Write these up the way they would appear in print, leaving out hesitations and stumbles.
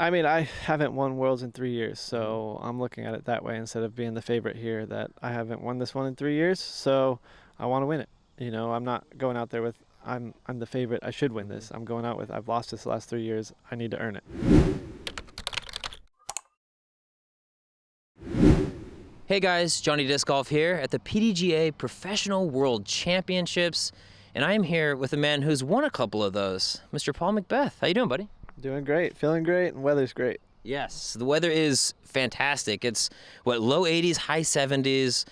I mean, I haven't won Worlds in 3 years, so I'm looking at it that way instead of being the favorite here that I haven't won this one in 3 years, so I want to win it. I'm not going out there with I'm the favorite. I should win this. I'm going out with I've lost this the last 3 years. I need to earn it. Hey guys, Johnny Disc Golf here at the PDGA Professional World Championships, and I'm here with a man who's won a couple of those, Mr. Paul McBeth. How you doing, buddy? Doing great, feeling great, and weather's great. Yes, the weather is fantastic. It's low 80s, high 70s.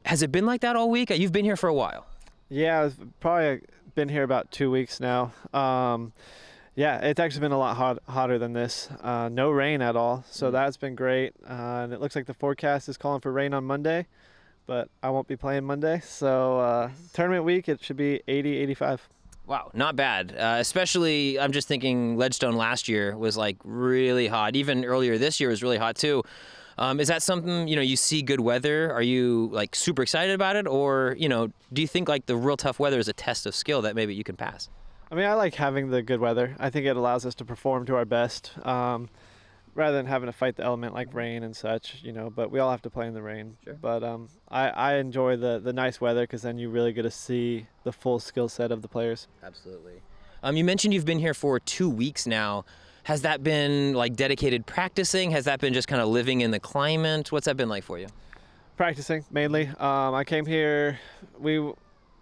Has it been like that all week? You've been here for a while. Yeah, I've probably been here about 2 weeks now. Yeah, it's actually been a lot hotter than this. No rain at all, so that's been great. And it looks like the forecast is calling for rain on Monday, but I won't be playing Monday. So tournament week, it should be 80, 85. Wow, not bad. Especially, I'm just thinking Ledgestone last year was like really hot. Even earlier this year was really hot too. Is that something, you see good weather? Are you like super excited about it? Or, do you think like the real tough weather is a test of skill that maybe you can pass? I mean, I like having the good weather. I think it allows us to perform to our best rather than having to fight the element like rain and such, but we all have to play in the rain. Sure. But I enjoy the nice weather because then you really get to see the full skill set of the players. Absolutely. You mentioned you've been here for 2 weeks now. Has that been like dedicated practicing? Has that been just kind of living in the climate? What's that been like for you? Practicing mainly. I came here, we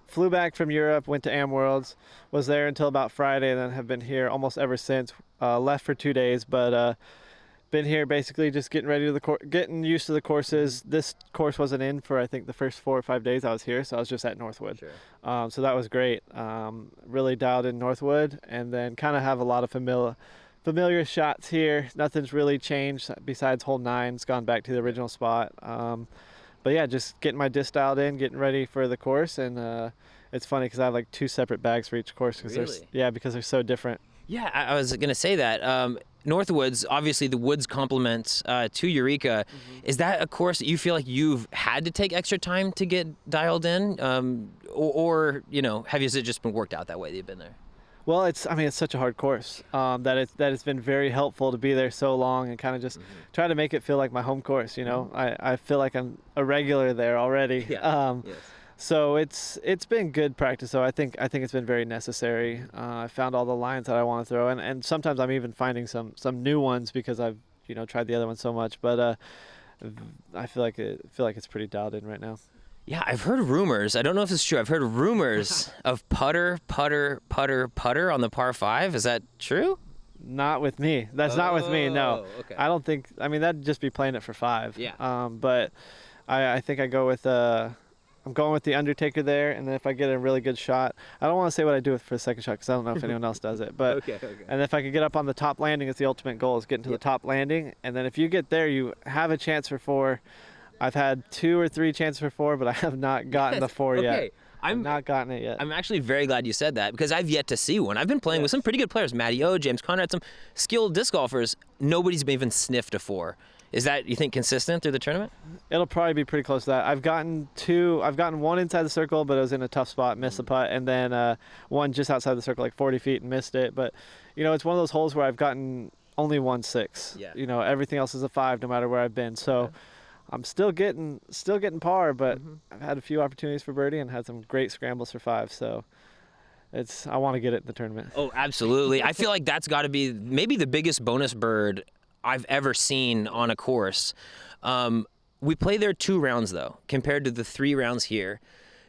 flew back from Europe, went to Am Worlds, was there until about Friday, and then have been here almost ever since. Left for 2 days, but been here basically just getting ready to getting used to the courses. This course wasn't in for I think the first 4 or 5 days I was here, so I was just at Northwood. Sure. So that was great. Really dialed in Northwood, and then kind of have a lot of familiar shots here. Nothing's really changed besides hole 9. It's gone back to the original spot. But yeah, just getting my disc dialed in, getting ready for the course, and it's funny because I have like 2 separate bags for each course because they're so different. Yeah, I was gonna say that. Northwoods, obviously the woods complement to Eureka. Is that a course that you feel like you've had to take extra time to get dialed in, or has it just been worked out that way that you've been there? Well, it's such a hard course that it's been very helpful to be there so long and kind of just try to make it feel like my home course. I feel like I'm a regular there already. Yeah. Yes. So it's been good practice. So I think it's been very necessary. I found all the lines that I want to throw, and sometimes I'm even finding some new ones because I've tried the other one so much. But I feel like it's pretty dialed in right now. Yeah, I've heard rumors. I don't know if it's true. I've heard rumors of putter on the par 5. Is that true? Not with me. That's not with me. No. Okay. I don't think. I mean, that'd just be playing it for 5. Yeah. But I think I go with I'm going with the Undertaker there, and then if I get a really good shot, I don't want to say what I do for the second shot because I don't know if anyone else does it. But Okay. and if I could get up on the top landing, it's the ultimate goal is getting to the top landing, and then if you get there, you have a chance for 4. I've had 2 or 3 chances for 4, but I have not gotten the 4 yet. I've not gotten it yet. I'm actually very glad you said that because I've yet to see one. I've been playing with some pretty good players, Matty O, James Conrad, some skilled disc golfers. Nobody's even sniffed a 4. Is that, you think, consistent through the tournament? It'll probably be pretty close to that. I've gotten 1 inside the circle, but it was in a tough spot, missed the putt, and then 1 just outside the circle, like 40 feet, and missed it. But, it's one of those holes where I've gotten only 1 6. Yeah. Everything else is a 5 no matter where I've been. So I'm still getting par, but I've had a few opportunities for birdie and had some great scrambles for 5. So I want to get it in the tournament. Oh, absolutely. I feel like that's got to be maybe the biggest bonus bird I've ever seen on a course. We play there 2 rounds though, compared to the 3 rounds here.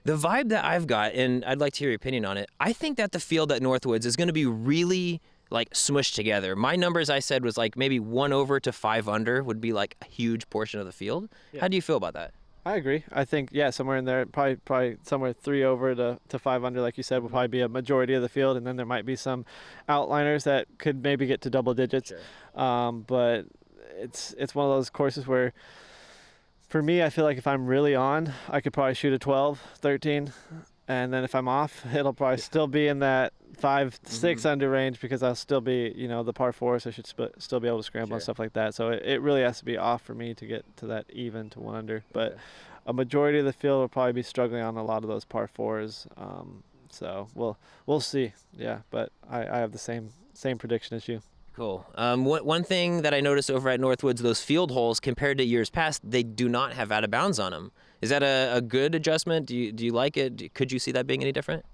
The vibe that I've got, and I'd like to hear your opinion on it, I think that the field at Northwoods is going to be really like smushed together. My numbers I said was like maybe 1 over to 5 under would be like a huge portion of the field. Yeah. How do you feel about that? I agree. I think, somewhere in there, probably somewhere 3 over to 5 under, like you said, will probably be a majority of the field, and then there might be some outliners that could maybe get to double digits. Sure. But it's one of those courses where, for me, I feel like if I'm really on, I could probably shoot a 12, 13, and then if I'm off, it'll probably still be in that 5, 6 under range because I'll still be, the par 4, so I should still be able to scramble and stuff like that. So it really has to be off for me to get to that even to 1 under. But a majority of the field will probably be struggling on a lot of those par 4s. So we'll see. Yeah, but I have the same prediction as you. Cool. One thing that I noticed over at Northwoods, those field holes compared to years past, they do not have out of bounds on them. Is that a good adjustment? Do you like it? Could you see that being any different?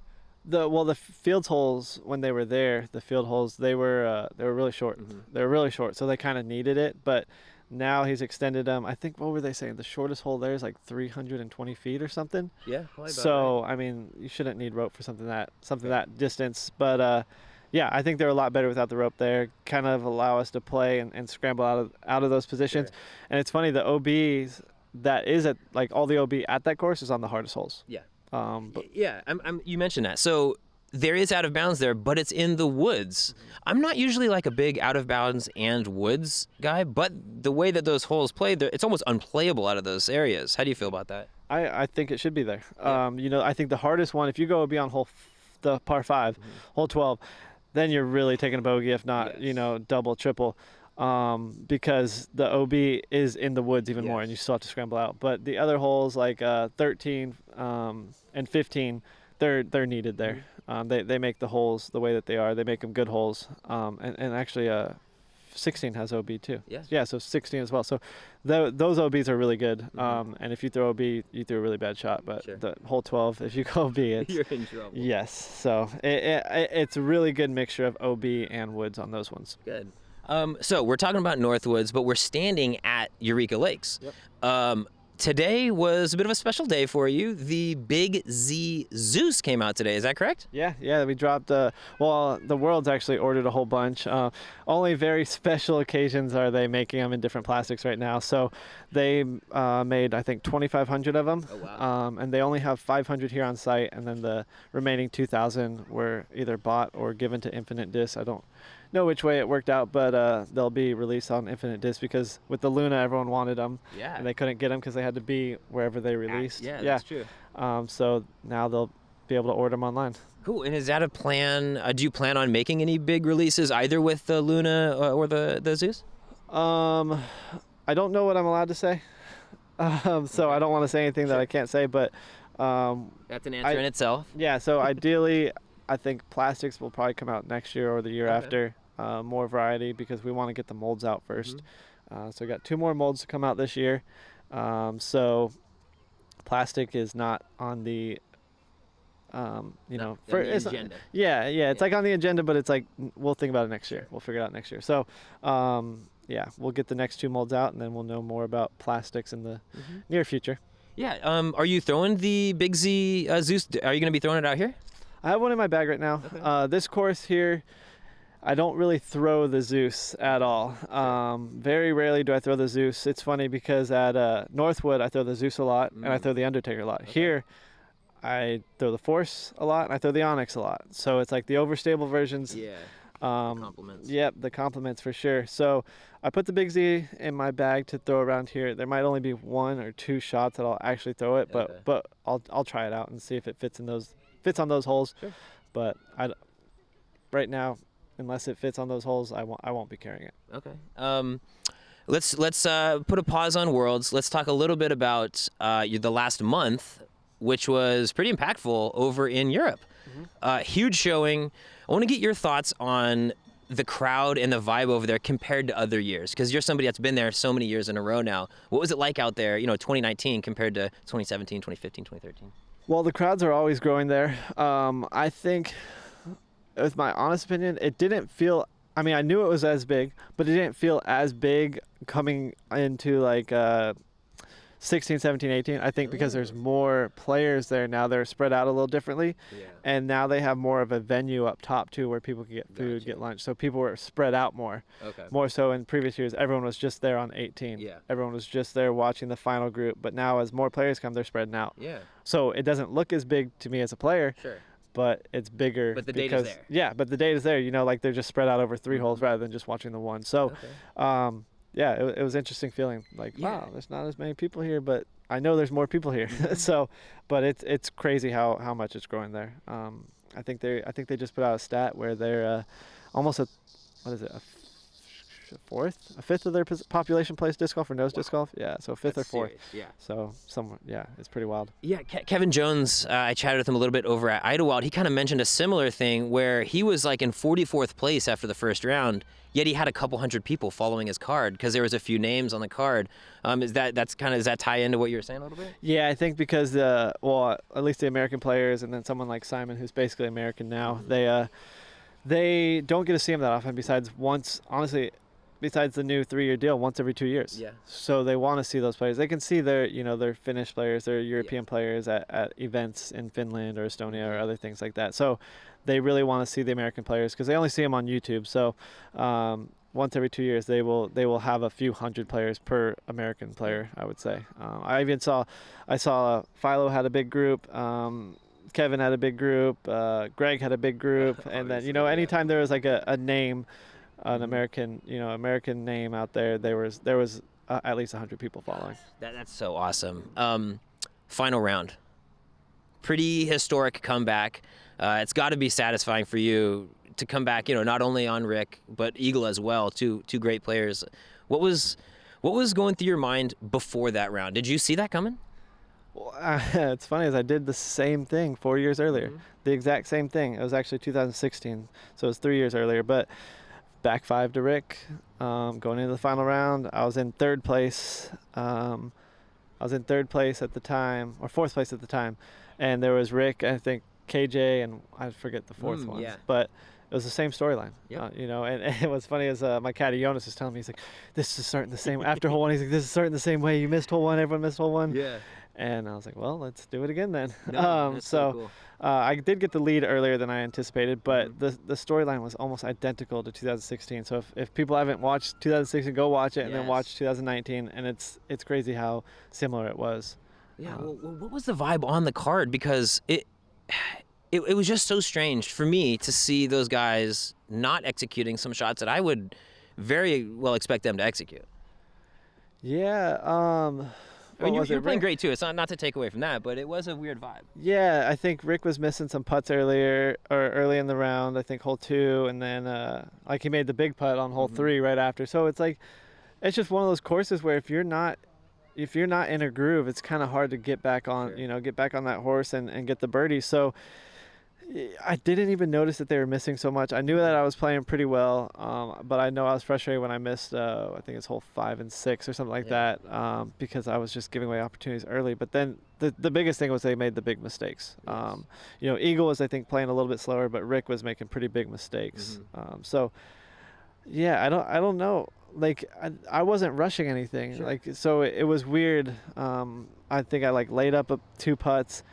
The field holes when they were there, the field holes they were really short. Mm-hmm. They were really short, so they kind of needed it. But now he's extended them. I think what were they saying? The shortest hole there is like 320 feet or something. Yeah, probably about So I mean, you shouldn't need rope for something that distance. But yeah, I think they're a lot better without the rope there. Kind of allow us to play and scramble out of those positions. Sure. And it's funny, the OBs that is at like all the OB at that course is on the hardest holes. Yeah. But Yeah, you mentioned that. So there is out of bounds there, but it's in the woods. I'm not usually like a big out of bounds and woods guy, but the way that those holes play, it's almost unplayable out of those areas. How do you feel about that? I think it should be there. Yeah. I think the hardest one, if you go beyond the par 5, hole 12, then you're really taking a bogey, if not, Yes. double, triple, because the OB is in the woods even more, and you Yes. still have to scramble out. But the other holes, like 13 and 15, they're needed there. They make the holes the way that they are. They make them good holes. And actually, 16 has OB too. Yeah. Yeah, so 16 as well. So those OBs are really good. And if you throw OB, you throw a really bad shot. But Sure. the hole 12, if you go OB, it's You're in trouble. yes. So it's a really good mixture of OB and woods on those ones. Good. So we're talking about Northwoods, but we're standing at Eureka Lakes. Yep. Today was a bit of a special day for you. The Big Z Zeus came out today. Is that correct? Yeah, we dropped. The world's actually ordered a whole bunch. Only very special occasions are they making them in different plastics right now. So they made, I think, 2,500 of them. Oh, wow. And they only have 500 here on site, and then the remaining 2,000 were either bought or given to Infinite Disc. I don't know which way it worked out, but they'll be released on Infinite Disc because with the Luna, everyone wanted them. Yeah. And they couldn't get them because they had to be wherever they released. Yeah, that's true. So now they'll be able to order them online. Cool. And is that a plan? Do you plan on making any big releases either with the Luna or the Zeus? I don't know what I'm allowed to say, so I don't want to say anything that I can't say. But That's an answer in itself. yeah, so ideally, I think plastics will probably come out next year or the year after. More variety because we want to get the molds out first. So we got 2 more molds to come out this year. So plastic is not on the the agenda. It's like on the agenda, but it's like we'll think about it next year. We'll figure it out next year. So yeah, we'll get the next 2 molds out, and then we'll know more about plastics in the near future. Yeah. Are you throwing the Big Z Zeus? Are you going to be throwing it out here? I have one in my bag right now. Okay. This course here, I don't really throw the Zeus at all. Very rarely do I throw the Zeus. It's funny because at Northwood, I throw the Zeus a lot, and I throw the Undertaker a lot. Okay. Here, I throw the Force a lot, and I throw the Onyx a lot. So it's like the overstable versions. Yeah. Um, Compliments. Yep, the compliments for sure. So I put the Big Z in my bag to throw around here. There might only be 1 or 2 shots that I'll actually throw it, Okay. but I'll try it out and see if it fits on those holes. Sure. But right now, unless it fits on those holes, I won't be carrying it. Okay. Let's put a pause on Worlds. Let's talk a little bit about the last month, which was pretty impactful over in Europe. Huge showing. I want to get your thoughts on the crowd and the vibe over there compared to other years, because you're somebody that's been there so many years in a row now. What was it like out there, 2019 compared to 2017, 2015, 2013? Well, the crowds are always growing there. I think, with my honest opinion, it didn't feel. I mean, I knew it was as big, but it didn't feel as big coming into like 16, 17, 18. I think because there's more players there now, they're spread out a little differently. Yeah. And now they have more of a venue up top too where people can get food, Gotcha. get lunch. So people were spread out more. Okay. More so in previous years, everyone was just there on 18. Yeah. Everyone was just there watching the final group. But now as more players come, they're spreading out. Yeah. So it doesn't look as big to me as a player, Sure. but it's bigger. But the data's because, there. Yeah, but the data's there. Like they're just spread out over 3 holes rather than just watching the one. So, Okay. yeah, it was interesting feeling like, Yeah. wow, there's not as many people here, but I know there's more people here. So, but it's crazy how much it's growing there. I think they just put out a stat where they're almost a a fifth of their population plays disc golf or knows disc golf. Yeah, so a fifth That's or fourth. serious, yeah. So somewhere, yeah, it's pretty wild. Yeah, Kevin Jones, I chatted with him a little bit over at Idlewild. He kind of mentioned a similar thing where he was like in 44th place after the first round, yet he had a couple hundred people following his card because there was a few names on the card. Does that tie into what you were saying a little bit? Yeah, I think because at least the American players, and then someone like Simon, who's basically American now, they don't get to see him that often. Besides the new 3-year deal, once every 2 years. Yeah. So they want to see those players. They can see their Finnish players, their European players at events in Finland or Estonia or other things like that. So they really want to see the American players because they only see them on YouTube. So once every 2 years, they will have a few hundred players per American player, I would say. I saw Philo had a big group. Kevin had a big group. Greg had a big group, and then anytime there was like a name, an American name out there, there was at least 100 people following. That's so awesome. Final round, pretty historic comeback. It's got to be satisfying for you to come back. Not only on Rick but Eagle as well. Two great players. What was going through your mind before that round? Did you see that coming? Well, it's funny as I did the same thing 4 years earlier, the exact same thing. It was actually 2016, so it was 3 years earlier. But back 5 to Rick, going into the final round. I was in third place. I was in third place at the time, or fourth place at the time, and there was Rick, I think KJ, and I forget the fourth one. Yeah. But it was the same storyline. Yep. And what's funny is my caddy Jonas was telling me, he's like, this is starting the same after hole 1. He's like, this is starting the same way. You missed hole 1, everyone missed hole 1. Yeah. And I was like, well, let's do it again then. That's so cool. I did get the lead earlier than I anticipated, but the storyline was almost identical to 2016. So if people haven't watched 2016, go watch it and then watch 2019. And it's crazy how similar it was. Yeah. Well, what was the vibe on the card? Because it was just so strange for me to see those guys not executing some shots that I would very well expect them to execute. Yeah. I mean, you're playing great too. It's not to take away from that, but it was a weird vibe. Yeah, I think Rick was missing some putts early in the round. I think hole 2, and then he made the big putt on hole 3 right after. So it's it's just one of those courses where if you're not in a groove, it's kind of hard to get back on that horse and get the birdie. So I didn't even notice that they were missing so much. I knew that I was playing pretty well, but I know I was frustrated when I missed, I think it's hole 5 and 6 or something like that, because I was just giving away opportunities early. But then the biggest thing was they made the big mistakes. Yes. Eagle was, I think, playing a little bit slower, but Rick was making pretty big mistakes. So, yeah, I don't know. I wasn't rushing anything. Sure. So it was weird. I think I laid up 2 putts.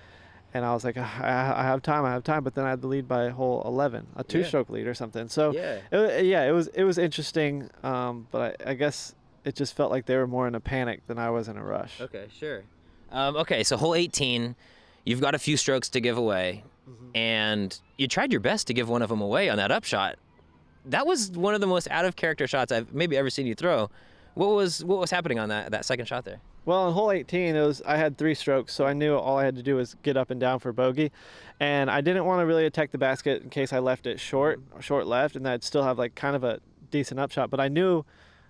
And I was like, I have time. But then I had the lead by hole 11, a 2-stroke lead or something. So it was interesting. But I guess it just felt like they were more in a panic than I was in a rush. Okay, sure. Okay, so hole 18, you've got a few strokes to give away, and you tried your best to give one of them away on that upshot. That was one of the most out of character shots I've maybe ever seen you throw. What was happening on that second shot there? Well, in hole 18, I had 3 strokes, so I knew all I had to do was get up and down for bogey, and I didn't want to really attack the basket in case I left it short left, and I'd still have kind of a decent upshot. But I knew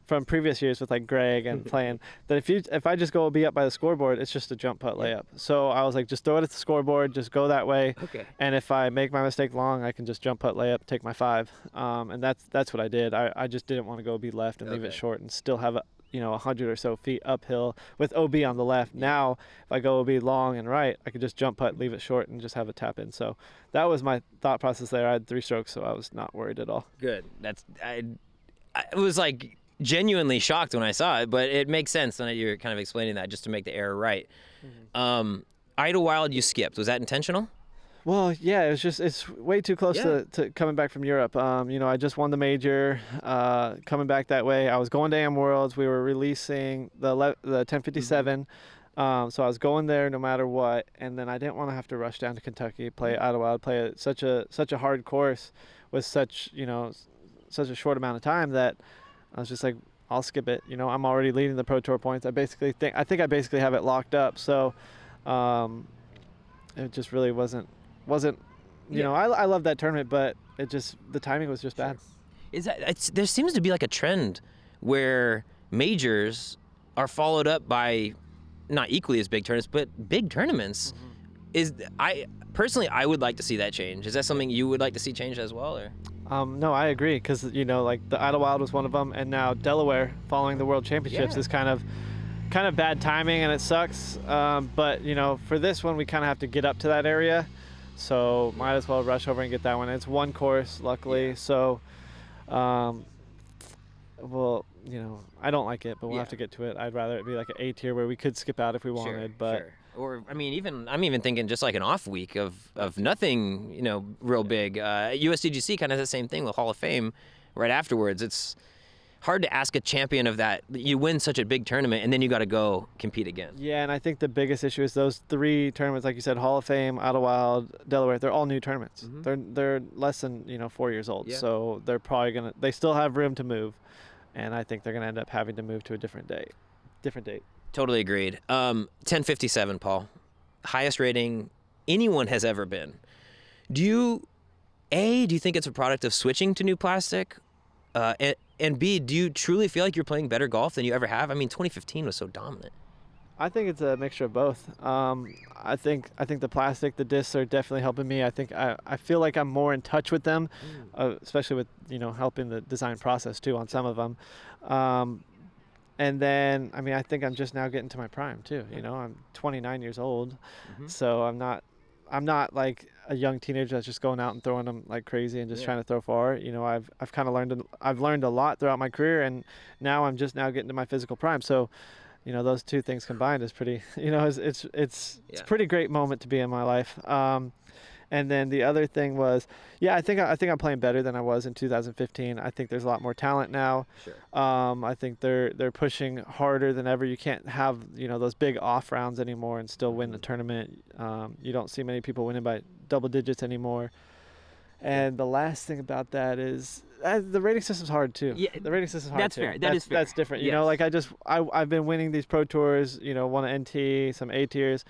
from previous years with Greg and playing that if I just go be up by the scoreboard, it's just a jump putt layup. So I was like, just throw it at the scoreboard, just go that way. Okay. And if I make my mistake long, I can just jump putt layup, take my 5. And that's what I did. I just didn't want to go be left and leave it short and still have 100 or so feet uphill with OB on the left. Now, if I go OB long and right, I could just jump putt, leave it short, and just have a tap in. So that was my thought process there. I had 3 strokes, so I was not worried at all. Good. I was genuinely shocked when I saw it, but it makes sense that you're kind of explaining that just to make the error right. Idlewild, you skipped. Was that intentional? Well, yeah, it's way too close to coming back from Europe. I just won the major, coming back that way. I was going to AM Worlds. We were releasing the 1057. So I was going there no matter what. And then I didn't want to have to rush down to Kentucky, play Idlewild, play such a hard course with such a short amount of time that I was just like, I'll skip it. I'm already leading the Pro Tour points. I think I basically have it locked up. So it just really wasn't. I love that tournament, but the timing was just bad. There seems to be a trend where majors are followed up by not equally as big tournaments, but big tournaments. I would like to see that change. Is that something you would like to see changed as well, or? No, I agree, because like the Idlewild was one of them, and now Delaware following the World Championships Yeah. is kind of bad timing, and it sucks. But for this one, we kind of have to get up to that area, so might as well rush over and get that one. It's one course, luckily, so well, I don't like it, but we'll have to get to it. I'd rather it be like an A tier where we could skip out if we wanted, but. Sure. Or I'm even thinking just like an off week of nothing, real big. USDGC kind of has the same thing with Hall of Fame right afterwards. It's hard to ask a champion of that. You win such a big tournament and then you got to go compete again. Yeah, and I think the biggest issue is those 3 tournaments, like you said, Hall of Fame, Idlewild, Delaware. They're all new tournaments. They're less than 4 years old, so they're probably they still have room to move, and I think they're gonna end up having to move to a different date. Totally agreed. 1057, Paul. Highest rating anyone has ever been. Do you think it's a product of switching to new plastic? And B, do you truly feel like you're playing better golf than you ever have? I mean, 2015 was so dominant. I think it's a mixture of both. I think the plastic, the discs are definitely helping me. I think I feel like I'm more in touch with them, especially with helping the design process too on some of them. And then, I think I'm just now getting to my prime too. I'm 29 years old, so I'm not like a young teenager that's just going out and throwing them like crazy and just trying to throw far. I've kind of learned a lot throughout my career, and now I'm just now getting to my physical prime. So, those two things combined is pretty. It's a pretty great moment to be in my life. And then the other thing was, I think I'm playing better than I was in 2015. I think there's a lot more talent now. Sure. I think they're pushing harder than ever. You can't have those big off rounds anymore and still win the tournament. You don't see many people winning by double digits anymore. And the last thing about that is the rating system's hard too. Yeah, the rating system's hard that's too. fair. That is fair. That's different. Yes. Like I've been winning these pro tours. Won an NT, some A tiers.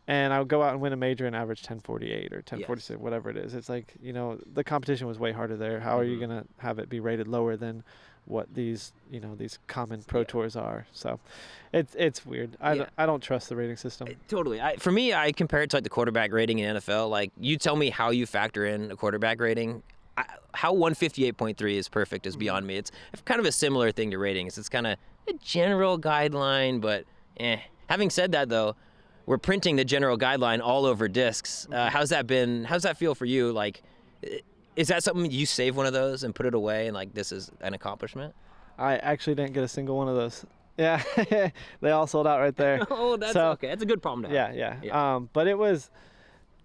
And I would go out and win a major and average 1048 or 1046, whatever it is. It's like, the competition was way harder there. How are you going to have it be rated lower than what these, these common pro tours are? So it's weird. I don't trust the rating system. Totally. For me, I compare it to like the quarterback rating in NFL. Like, you tell me how you factor in a quarterback rating. How 158.3 is perfect is beyond me. It's kind of a similar thing to ratings. It's kind of a general guideline, but Having said that, though, we're printing the general guideline all over discs. How's that feel for you? Like, is that something you save one of those and put it away and like, this is an accomplishment? I actually didn't get a single one of those. Yeah, they all sold out right there. Oh, that's okay. That's a good problem to have. Yeah. But it was,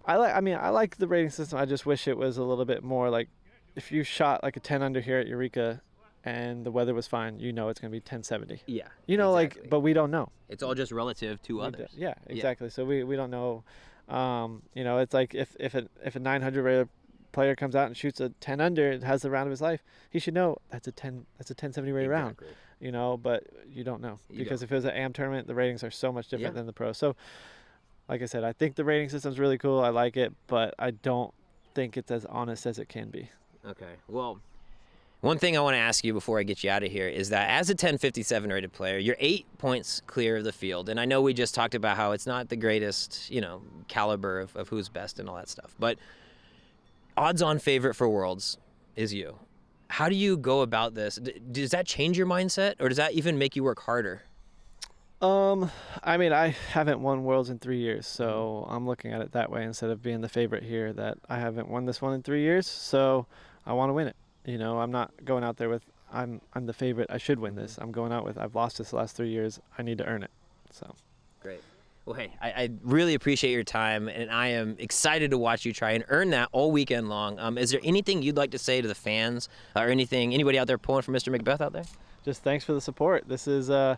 I like the rating system. I just wish it was a little bit more like, if you shot like a 10 under here at Eureka and the weather was fine, it's going to be 1070. Yeah. Exactly. But we don't know. It's all just relative to others. Yeah, exactly. So we don't know. It's like if a 900 rated player comes out and shoots a 10 under, it has the round of his life, he should know that's a 1070 rated round. But you don't know, because if it was an AM tournament, the ratings are so much different than the pro. So like I said, I think the rating system's really cool. I like it, but I don't think it's as honest as it can be. Okay. Well, one thing I want to ask you before I get you out of here is that as a 1057 rated player, you're 8 points clear of the field. And I know we just talked about how it's not the greatest, caliber of who's best and all that stuff. But odds-on favorite for Worlds is you. How do you go about this? Does that change your mindset, or does that even make you work harder? I haven't won Worlds in 3 years, so I'm looking at it that way instead of being the favorite here, that I haven't won this one in 3 years, so I want to win it. I'm not going out there with, I'm the favorite, I should win this. I'm going out with, I've lost this the last 3 years, I need to earn it. So great. Well, hey, I really appreciate your time, and I am excited to watch you try and earn that all weekend long. Is there anything you'd like to say to the fans, or anybody out there pulling for Mr. McBeth out there? Just thanks for the support. This is the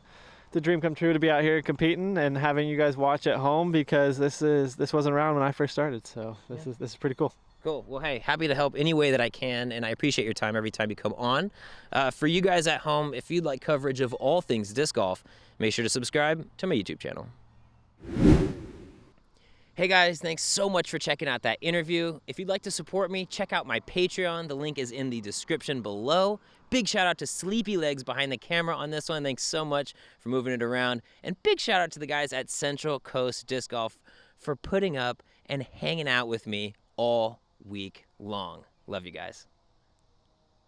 dream come true to be out here competing and having you guys watch at home, because this wasn't around when I first started. So this is pretty cool. Cool. Well, hey, happy to help any way that I can, and I appreciate your time every time you come on. For you guys at home, if you'd like coverage of all things disc golf, make sure to subscribe to my YouTube channel. Hey guys, thanks so much for checking out that interview. If you'd like to support me, check out my Patreon. The link is in the description below. Big shout out to Sleepy Legs behind the camera on this one. Thanks so much for moving it around. And big shout out to the guys at Central Coast Disc Golf for putting up and hanging out with me all week long. Love you guys.